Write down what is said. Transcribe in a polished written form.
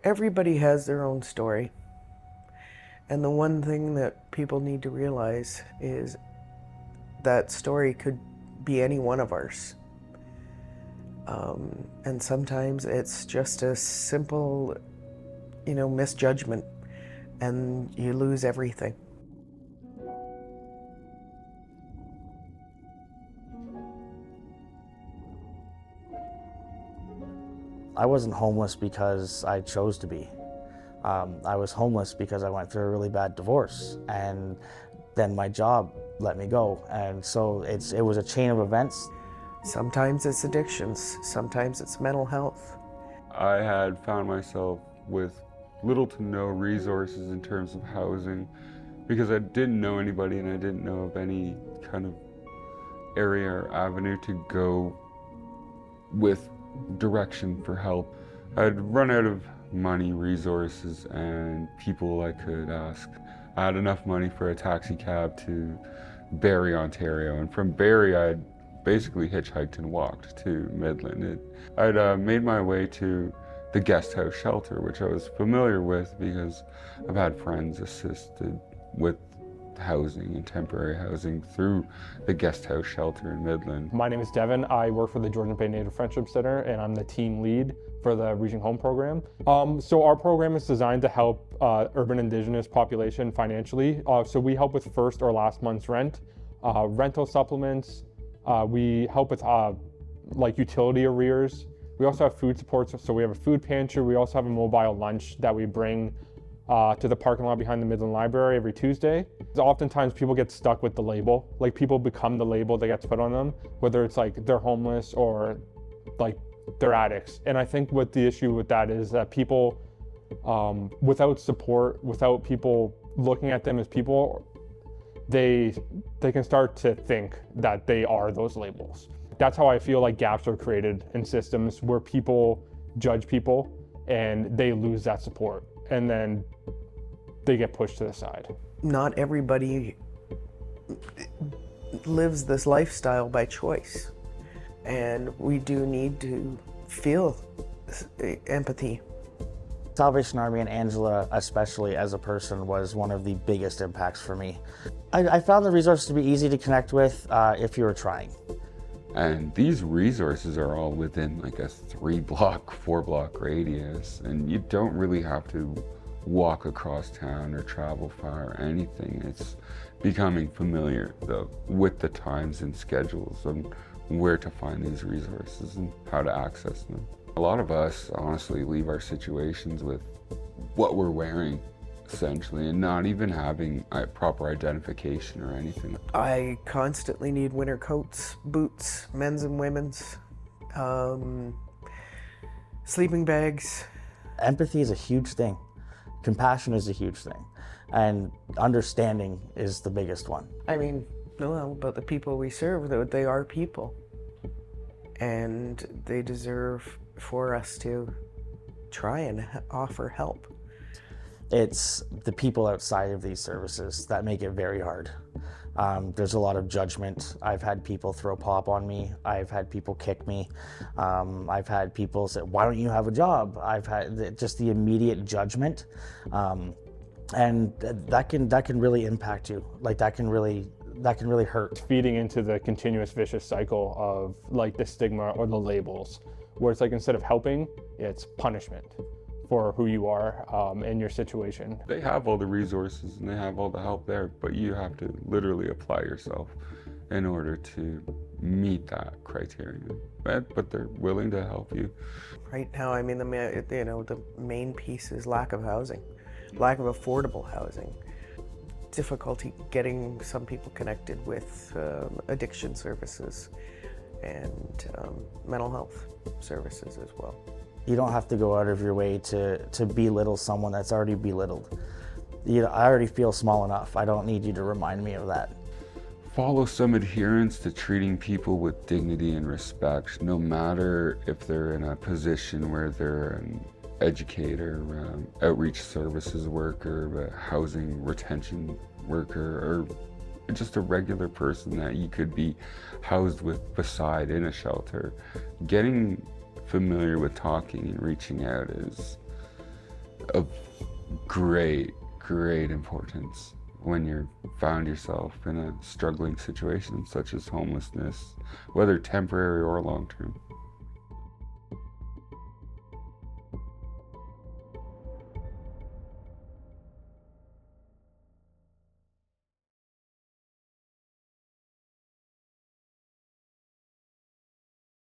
Everybody has their own story. And the one thing that people need to realize is that story could be any one of ours. And sometimes it's just a simple, misjudgment, and you lose everything. I wasn't homeless because I chose to be. I was homeless because I went through a really bad divorce, and then my job let me go. And so it was a chain of events. Sometimes it's addictions, sometimes it's mental health. I had found myself with little to no resources in terms of housing because I didn't know anybody and I didn't know of any kind of area or avenue to go with direction for help. I'd run out of money, resources, and people I could ask. I had enough money for a taxi cab to Barrie, Ontario, and from Barrie I'd basically hitchhiked and walked to Midland. I'd made my way to the guest house shelter, which I was familiar with because I've had friends assisted with housing and temporary housing through the guest house shelter in Midland. My name is Devin. I work for the Georgian Bay Native Friendship Center, and I'm the team lead for the Reaching Home program. So our program is designed to help urban Indigenous population financially. So we help with first or last month's rent, rental supplements. We help with like utility arrears. We also have food supports. So we have a food pantry. We also have a mobile lunch that we bring to the parking lot behind the Midland Library every Tuesday. Oftentimes people get stuck with the label, like people become the label that gets put on them, whether it's like they're homeless or like they're addicts. And I think what the issue with that is that people, without support, without people looking at them as people, they can start to think that they are those labels. That's how I feel like gaps are created in systems where people judge people and they lose that support, and then they get pushed to the side. Not everybody lives this lifestyle by choice, and we do need to feel empathy. Salvation Army and Angela, especially as a person, was one of the biggest impacts for me. I found the resources to be easy to connect with if you were trying. And these resources are all within like a 3-block, 4-block radius, and you don't really have to walk across town or travel far or anything. It's becoming familiar though with the times and schedules and where to find these resources and how to access them. A lot of us honestly leave our situations with what we're wearing essentially and not even having a proper identification or anything. I constantly need winter coats, boots, men's and women's, sleeping bags. Empathy is a huge thing. Compassion is a huge thing. And understanding is the biggest one. I mean, but the people we serve, they are people. And they deserve for us to try and offer help. It's the people outside of these services that make it very hard. There's a lot of judgment. I've had people throw pop on me. I've had people kick me. I've had people say, "Why don't you have a job?" I've had just the immediate judgment, and that can really impact you. Like that can really hurt. Feeding into the continuous vicious cycle of like the stigma or the labels, where it's like instead of helping, it's punishment for who you are in your situation. They have all the resources and they have all the help there, but you have to literally apply yourself in order to meet that criterion. But they're willing to help you. Right now, I mean, the main piece is lack of housing, lack of affordable housing, difficulty getting some people connected with addiction services and mental health services as well. You don't have to go out of your way to belittle someone that's already belittled. I already feel small enough. I don't need you to remind me of that. Follow some adherence to treating people with dignity and respect, no matter if they're in a position where they're an educator, outreach services worker, a housing retention worker, or just a regular person that you could be housed with beside in a shelter. Getting familiar with talking and reaching out of great importance when you're found yourself in a struggling situation such as homelessness, whether temporary or long-term.